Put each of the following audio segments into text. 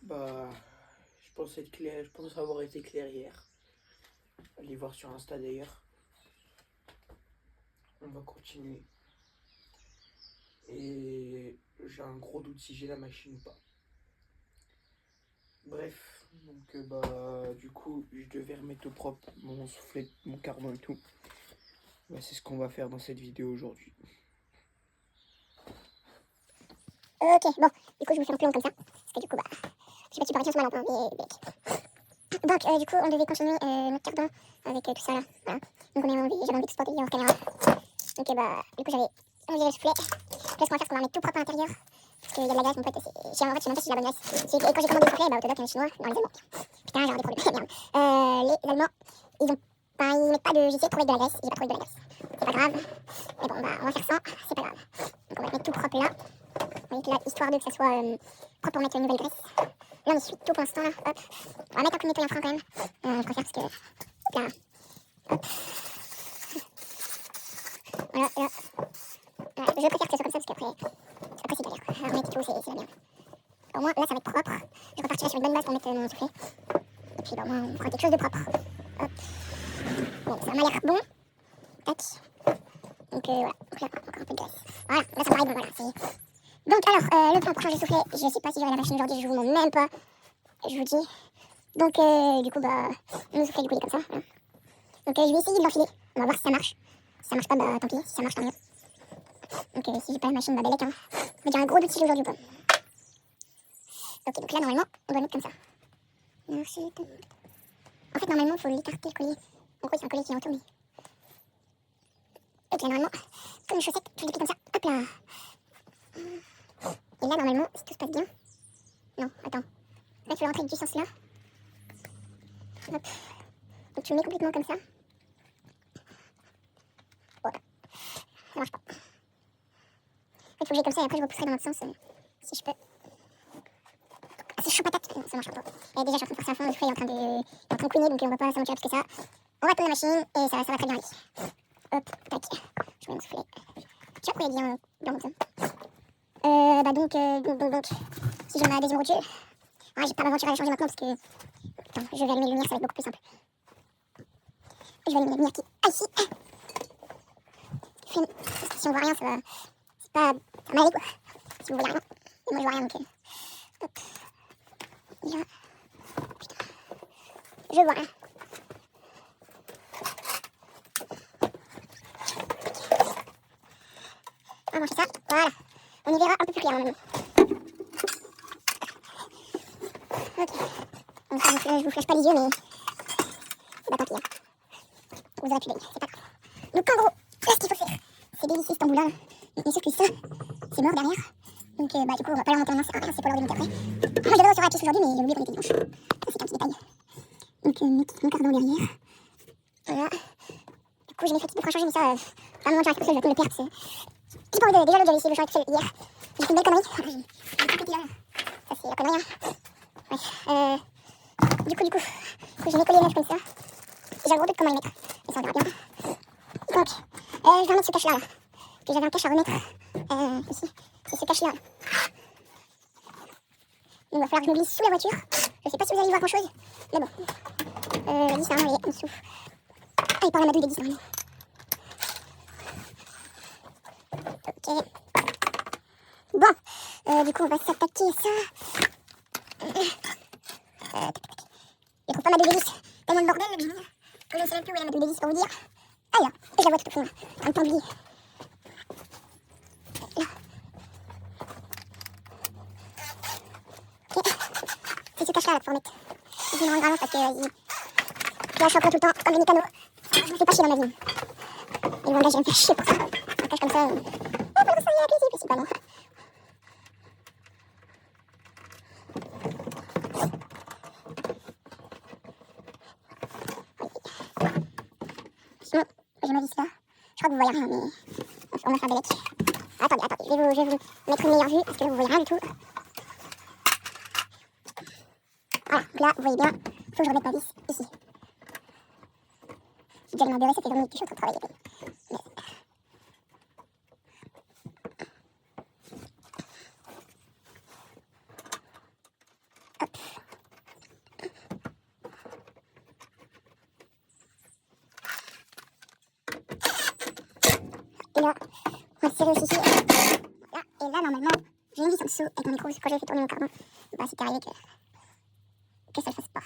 Bah, je pense être clair, je pense avoir été clair hier. Allez voir sur Insta d'ailleurs. On va continuer. Et j'ai un gros doute si j'ai la machine ou pas. Bref, donc du coup, je devais remettre au propre mon soufflet, mon carbone et tout. Bah, c'est ce qu'on va faire dans cette vidéo aujourd'hui. Ok, bon, du coup je me fais un peu long comme ça, parce que du coup je sais pas si tu peux arrêter en ce moment, mais donc du coup on devait continuer notre cardan avec tout ça là, voilà. Donc j'avais envie de spotter hors caméra, donc du coup j'avais enlevé le soufflet, puis là ce qu'on va faire c'est qu'on va remettre tout propre à l'intérieur, parce qu'il y a de la graisse mon pote, en fait je sais même pas si j'ai la bonne graisse, et quand j'ai commandé le soufflet, Autodoc chinois, non les Allemands, putain j'ai des problèmes, merde, les Allemands, ils mettent pas de, j'ai essayé de trouver de la graisse, j'ai pas trouvé de la graisse, c'est pas grave, mais bon on va faire sans, c'est pas grave, donc on va mettre tout propre là. Donc là, histoire de que ça soit propre pour mettre une nouvelle graisse. Là, on essuie tout pour l'instant, là. Hop. On va mettre un coup de nettoyant franc quand même. Je préfère parce que... Hop là. Hop. Voilà, là. Ouais, je préfère que ce soit comme ça parce qu'après c'est galère. Remettre tout, c'est la merde. Au moins, là, ça va être propre. Je repartirai sur une bonne base pour mettre mon soufflet. Et puis, au moins, on prend quelque chose de propre. Hop. Bon, ça m'a l'air bon. Tac. Donc, voilà. Donc là, encore un peu de graisse. Voilà, là, ça me paraît bon, voilà. Donc alors, le plan pour changer de soufflet, je sais pas si j'aurai la machine aujourd'hui, je vous montre même pas, je vous dis. Donc du coup, le soufflet du coup il est comme ça. Voilà. Donc je vais essayer de l'enfiler, on va voir si ça marche. Si ça marche pas, tant pis, si ça marche, tant mieux. Donc si j'ai pas la machine, bellec, hein. Je vais dire un gros doute si j'ai aujourd'hui ou pas. Ok, donc là normalement, on doit mettre comme ça. Merci. En fait, normalement, il faut l'écarter le collier. En gros, c'est un collier qui est en tour, mais... Ok, normalement, comme une chaussette, je le déplie comme ça, hop là. Et là, normalement, si tout se passe bien... Non, attends. Là, il faut rentrer du sens là. Hop. Donc tu le mets complètement comme ça. Voilà. Ça marche pas. Il faut que j'aille comme ça et après je repousserai dans l'autre sens si je peux. Ah, c'est chaud patate, ça marche pas. Et déjà je suis en train de forcer à fond, le soufflet est en train de couiner donc on va pas s'aventurer plus que ça. On va tourner la machine et ça va très bien aller. Hop, tac. Je mets mon soufflet. Tu vois pourquoi il y a bien blanc comme ça. Donc, si j'ai ma deuxième rotule, ouais, j'ai pas m'aventurer à la changer maintenant parce que... Attends, je vais allumer les lumières, ça va être beaucoup plus simple. Je vais allumer la lumière qui... Ah ici. Si on voit rien, ça va... C'est pas... Ça va aller quoi. Si vous voyez rien. Et moi je vois rien donc... Hop. Là. Putain. Je vois rien. On va manger ça. Voilà. On y verra un peu plus clair maintenant. Ok. Donc ça, je vous flash pas les yeux mais... Bah tant pis. Hein. Vous aurez plus d'œil. C'est pas grave. Donc en gros, là ce qu'il faut faire, c'est dévisser cet embout-là. Mais sauf que ça, c'est mort derrière. Donc du coup on va pas leur monter en main, c'est pas rien, c'est pour leur remonter après. Moi je devrais recevoir la pièce aujourd'hui mais j'ai oublié qu'on était dimanche. Ça c'est un petit détail. Donc mettre mon cardon derrière. Voilà. Du coup j'ai mes fatigues pour changer mais ça, à un moment j'arrive tout seul, je vais le perdre. J'ai pas envie de... Déjà l'autre j'avais essayé de changer tout seul hier. J'ai fait une belle connerie. J'ai tout pété là. Ça c'est la connerie hein. Ouais. Du coup j'ai mes colliers neufs comme ça. Et j'ai le gros doute comment les mettre. Mais ça on verra bien. Donc je vais remettre ce cache là. Puis j'avais un cache à remettre ici. C'est ce cache là. Donc il va falloir que je me glisse sous la voiture. Je sais pas si vous allez y voir grand chose. Mais bon. La vis normalement elle est en dessous. Ah il parle à ma douille de 10 normalement. Ok. Bon. Du coup on va s'attaquer à ça. Je trouve pas ma douille de 10. Tellement de bordel que je ne sais même plus où est ma douille de 10 pour vous dire. Ah là. Et je la vois tout au fond là. Un temps oublié. Là. Ok. C'est ce cache là qu'il faut remettre. Je me rends grave parce que je la chope tout le temps comme des mécanos. Je me fais pas chier dans ma vie. Et le langage, je vais me faire chier pour ça. Un cache comme ça. Oh, pour ça, il y a plaisir, c'est pas bon. Sinon, j'ai ma vis là. Je crois que vous voyez rien, mais on va faire bellec. Attendez, je vais vous mettre une meilleure vue parce que là, vous voyez rien du tout. Voilà, donc là, vous voyez bien, il faut que je remette ma vis ici. J'ai déjà les mains beurrées, ça fait 20 minutes que je suis en train de travailler. Mais... Hop. Et là, on va serrer aussi. Là, et là, normalement, j'ai une vis en dessous avec mon micro. Quand j'ai fait tourner mon carbone, bah, c'était arrivé que ça le fasse pas.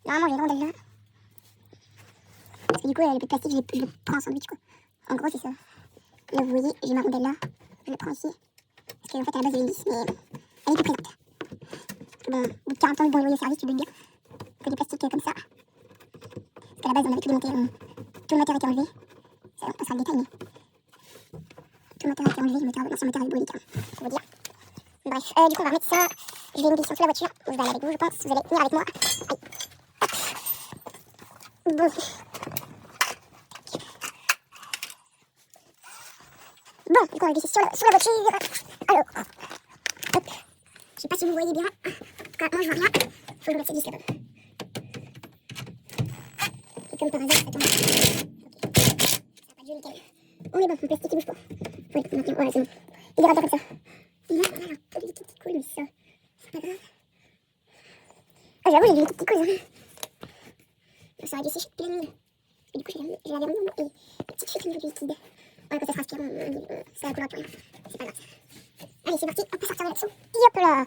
Normalement, j'ai une rondelle là. Parce que du coup, le peu de plastique, je le prends en sandwich, quoi. En gros, c'est ça. Là, vous voyez, j'ai ma rondelle là. Je le prends ici. Parce qu'en fait, à la base, il y a une vis, mais elle est plus présente. Parce que bon, au bout de 40 ans de bon loyer service, tu dois te dire que des plastiques comme ça. Parce qu'à la base, on avait tout démonté. Tout le moteur était enlevé. Ça, on passera le détail, mais tout le moteur a été enlevé. L'ancien moteur avait brûlé, pour vous dire. Bref, du coup, on va remettre ça. Je vais une vis sur la voiture. Je vais aller avec vous, je pense. Vous allez venir avec moi. Aïe. Bon. Bon, du coup, on va glisser sur la voiture. Alors, hop. Je sais pas si vous voyez bien. En tout cas, moi, je vois rien. Faut que je mette ces vis là-bas. Et comme par hasard, attends. Ok. Ça n'a pas de jeu, nickel. On est bon, le plastique, il bouge pas. Oui, ok, voilà, c'est bon. Il dérape pas comme ça. Il va, voilà, un peu de liquide qui coule, mais ça, c'est pas grave. Ah, j'avoue, j'ai du liquide qui coule, hein. Ça aurait dû sécher depuis la nuit. Et du coup, j'ai lavé mon et une petite chute au niveau du liquide. Ouais, quand ça sera aspiré, ça va couler plus rien. C'est pas grave. Allez, c'est parti, on peut sortir de là-dessous. Et hop là.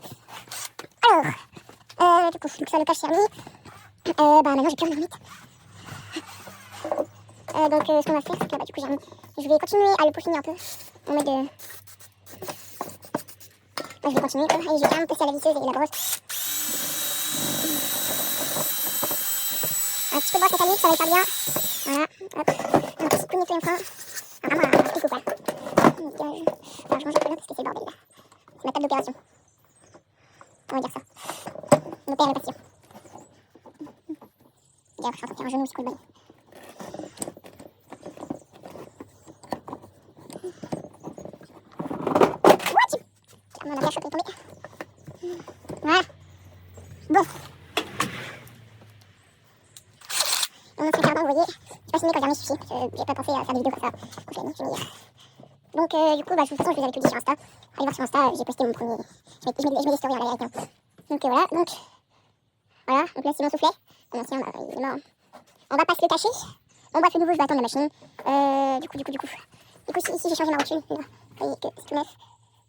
Alors, du coup, ça, le cache servi. Bah, maintenant, j'ai plus rien à remettre. Donc, ce qu'on va faire, c'est que, bah, du coup, je vais continuer à le peaufiner un peu. En mode de... Moi, je vais continuer, quoi. Et j'ai quand même passé à la visseuse et la brosse. Un petit peu de brosse métallique, ça va faire bien. Voilà, hop. Un petit coup de nettoyant fin. Ah, vraiment, un petit coup, quoi. Nickel. Alors, je range un peu là parce que c'est le bordel, là. C'est ma table d'opération. On va dire ça. On opère le patient. D'ailleurs, je suis en train de faire un genou, c'est cool, bonne. What? On a bien chopé tombé. Voilà. Bon. On montre le carbone, vous voyez. J'ai pas filmé quand le dernier suffit. J'ai pas pensé à faire des vidéos comme ça. Je vais venir. Donc, du coup, bah, de toute façon, je vous avais publié sur Insta. Allez voir sur Insta, j'ai posté mon premier. Je mets des stories en la vérité. Donc, voilà. Donc, là, c'est mon soufflet. Mon ancien, bah, il est mort. On va pas se le cacher. Bon, bref, le nouveau, je vais attendre la machine. Du coup. Ici, j'ai changé ma rotule. Là. Vous voyez que c'est tout neuf.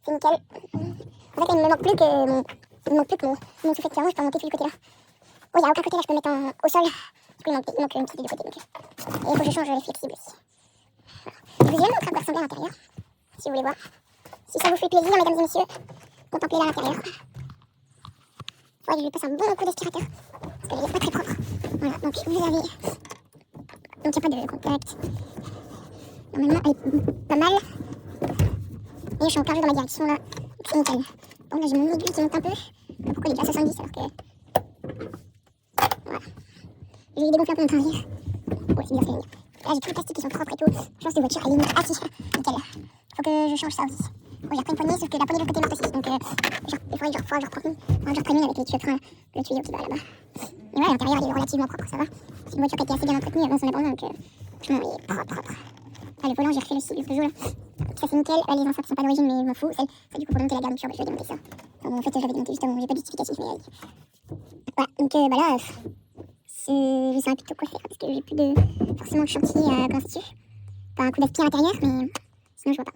C'est nickel. En fait, il me manque plus que mon soufflet de cerveau. Je peux en monter tous les côtés là. Oh, il n'y a aucun côté là, je peux le mettre au sol. Du coup, il manque une petite des deux côtés. Donc. Et il faut que je change les flexibles aussi. Voilà. Je vous ai montrer à quoi ressemble à l'intérieur. Si vous voulez voir. Si ça vous fait plaisir, mesdames et messieurs, contemplez-la à l'intérieur. Ouais, je lui passe un bon coup d'aspirateur. Parce qu'elle n'est pas très propre. Voilà, donc vous avez. Donc il n'y a pas de contact. Normalement, elle est pas mal. Et je suis en plein jeu dans ma direction là. Donc c'est nickel. Bon, là j'ai mon aiguille qui monte un peu. Pourquoi il est déjà à 70 alors que. Voilà. J'ai dégonflé un peu mon train arrière. Ouais, c'est bien ce que je veux dire. Là j'ai tous les plastiques qui sont propres et tout. Je pense que voiture elle est nickel. Ah si, nickel. Faut que je change ça aussi. Bon, j'ai repris une poignée, sauf que la poignée de l'autre côté est morte aussi. Donc il faudrait que je reprenne une avec les tuyaux de frein, le tuyau qui va là-bas. Mais ouais, l'intérieur il est relativement propre, ça va. C'est une voiture qui a été assez bien entretenue avant son abandon, donc franchement il est propre. Ah, le volant, j'ai refait aussi le Peugeot là. Ça c'est nickel. Là, les enceintes sont pas d'origine, mais je m'en fous. Ça du coup pour monter la garniture, je vais démonter ça. Enfin, en fait, je l'avais démonté justement, j'ai pas de justificatif, mais voilà. Donc bah là, je sais plutôt quoi faire parce que j'ai plus de forcément de chantier à constituer. Pas un coup d'aspirateur à l'intérieur, mais sinon je vois pas.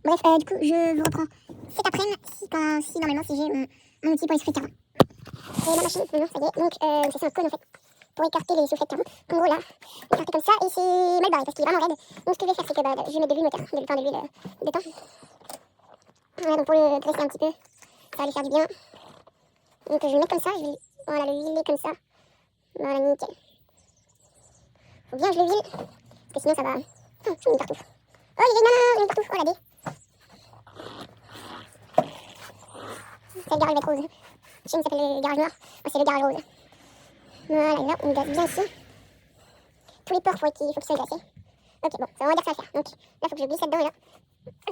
Bref, du coup, je vous reprends cet après-midi si normalement si j'ai mon outil pour les soufflets de carbone. Et la machine, maintenant, ça y est. Donc, ça c'est un cône en fait pour écarter les soufflets de carbone. En gros, là, écarter comme ça, et c'est mal barré parce qu'il est vraiment raide. Donc, ce que je vais faire, c'est que je vais mettre de l'huile moteur, de l'huile dedans. Voilà, donc pour le graisser un petit peu, ça va lui faire du bien. Donc, je vais le mettre comme ça, je vais voilà, le huiler comme ça. Voilà, nickel. Faut bien que je le huile, parce que sinon ça va. Oh, j'en ai partout. Oh, j'en ai partout. Oh, la dé. C'est le garage avec rose. Chez nous, ça s'appelle le garage noir. Moi, c'est le garage rose. Voilà, là, on glace bien ici. Tous les ports, faut qu'ils soient glacés. Ok, bon, ça va dire que ça va le faire. Donc, là, faut que je glisse là-dedans, et là. Et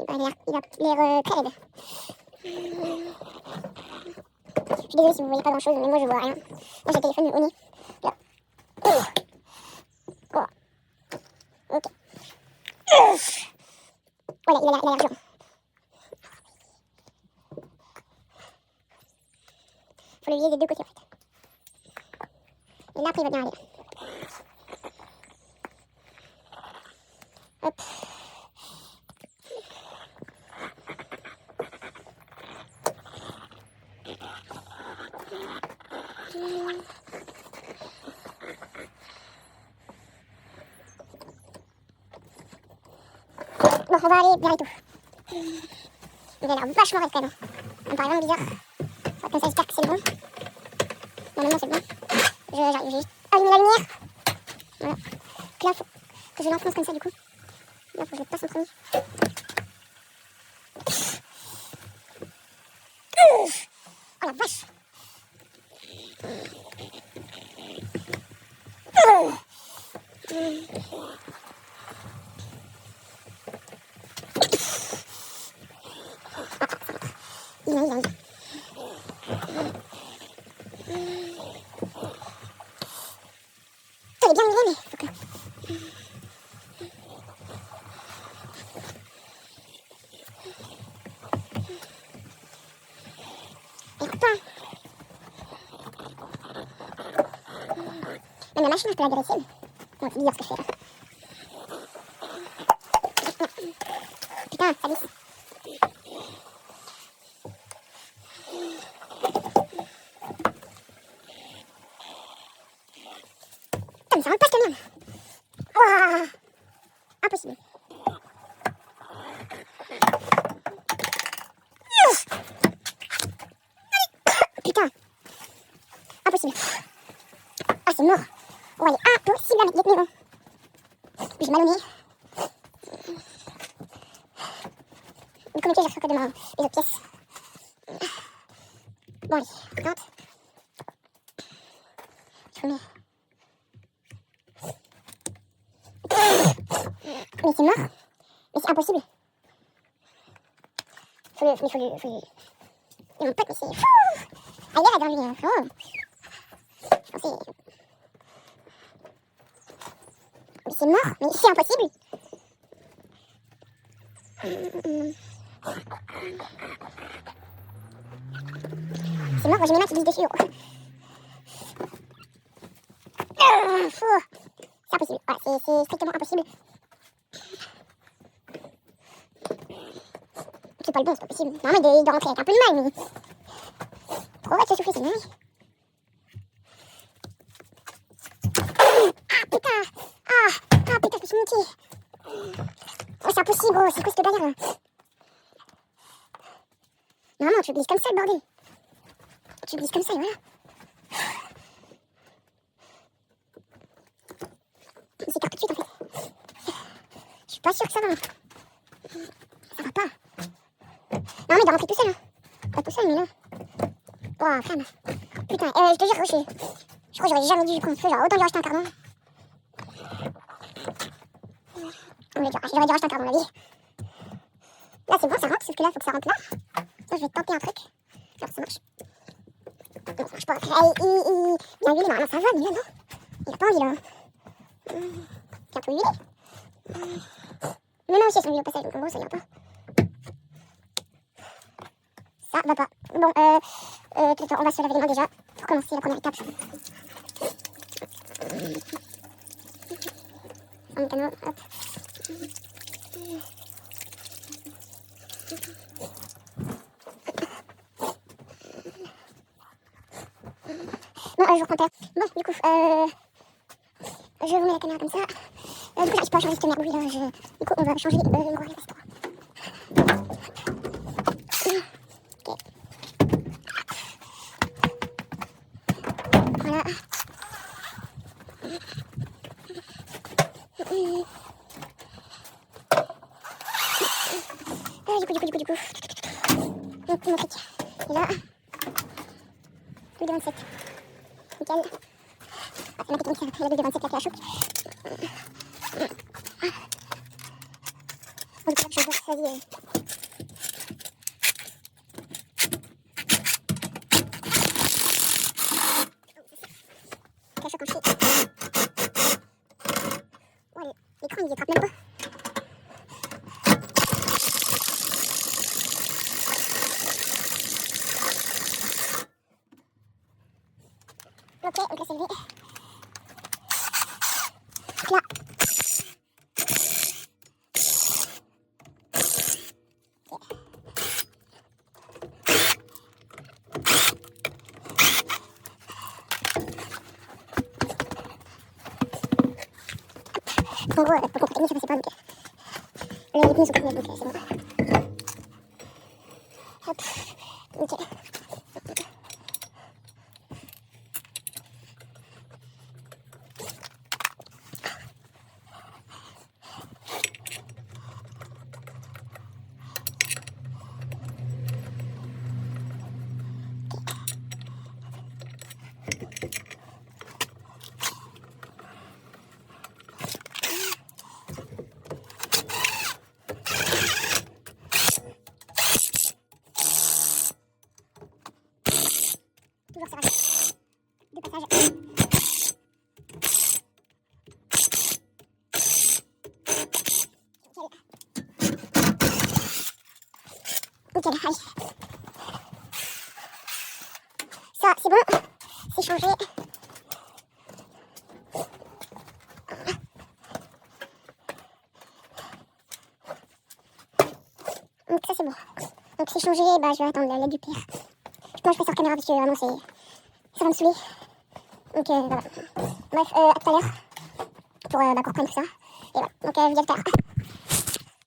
bah, il a l'air très raide. Je suis désolée si vous voyez pas grand-chose, mais moi, je vois rien. Moi, j'ai le téléphone au nez. Là. Oh. Ok. Voilà, il a l'air dur. Faut le vider des deux côtés en fait. Et là après il va bien aller. Hop. Bon, on va aller vers les tout. Il a l'air vachement raide quand même. Ça me paraît vraiment bizarre. Comme ça, j'espère que c'est le bon. Normalement, c'est le bon. J'arrive, j'ai juste allumé la lumière. Voilà. Donc là, faut que je l'enfonce comme ça, du coup. Là, faut que je le passe en premier. Oh la vache! Il a. Il est bien huilé, mais faut que... Écoute pas. Même la machine, je peux la vérifier. Bon, c'est bizarre ce que je fais là. Putain, ça glisse. Putain, mais ça rentre pas cette merde. Ouah, impossible. Putain, impossible. Ah, c'est mort. Oh, il est impossible avec les pneus. J'ai mal au nez. Le communiqué, je reçois que demain les autres pièces. Bon, allez, attends. Je remets. Mais c'est mort. Mais c'est impossible. Faut le... Mais mon pote, mais c'est fou. Ah, il est là dans lui, hein. Oh. Je pensais... Mais c'est mort. Mais c'est impossible. C'est mort, moi j'ai mes mains qui glissent dessus. C'est impossible. Voilà, c'est strictement impossible. C'est pas le bon, c'est pas possible. Normalement, il doit rentrer avec un peu de mal, mais... Trop va te souffler, c'est une dingue. Ah, putain. Ah, putain, je me suis niqué. Oh, c'est impossible, gros. C'est quoi cette galère, là? Normalement, tu glisses comme ça, le bordel. Tu glisses comme ça, et voilà. Il s'écarte tout de suite, en fait. Je suis pas sûre que ça va. Ça va pas. Non, mais il doit rentrer tout seul, hein. Pas tout seul, mais là. Oh, femme. Putain, je te jure, je crois que j'aurais jamais dû prendre feu. Genre, autant dû racheter un carbone. J'aurais dû racheter un carbone, à la vie. Là, c'est bon, ça rentre, sauf que là, faut que ça rentre là. Ça, je vais tenter un truc. Alors, ça marche. Non, ça marche pas. Il a huilé, normalement, ça va, mais là, non. Il a pas envie, là. C'est un peu huilé. Mais non, aussi, elles sont huilées au passage, donc en gros, ça ira pas. Ça va pas. Bon, on va se laver les mains déjà, pour commencer la première étape. En mécano, hop. Bon, je recompare. Bon, du coup, je vous mets la caméra comme ça. Du coup, j'arrive pas à changer cette merde. Oui, là, du coup, on va changer le gros reste. Ok. Voilà. Du coup. Donc, mon truc. Et là. Plus de 27. Nickel. Ah, c'est ma technique, la de 27 là, qui la choc. Bon, du coup, je vais choisir. La choc en chier. Ouais, l'écran, il attrape même pas. Ok, donc là c'est levé. Là. en gros, pour le contrôle technique, ça passait pas, donc les pneus sont convenus, donc c'est bon. Hop, nickel. Toujours serrage. Deux passages. Nickel, allez. Ça, c'est bon. C'est changé. Donc ça, c'est bon. Donc c'est changé, bah je vais attendre l'aide du père. Moi je passe sur caméra parce que vraiment ça va me saouler. Donc voilà. Bref, à tout à l'heure pour qu'on reprenne tout ça. Et voilà, donc je vous dis à tout à l'heure.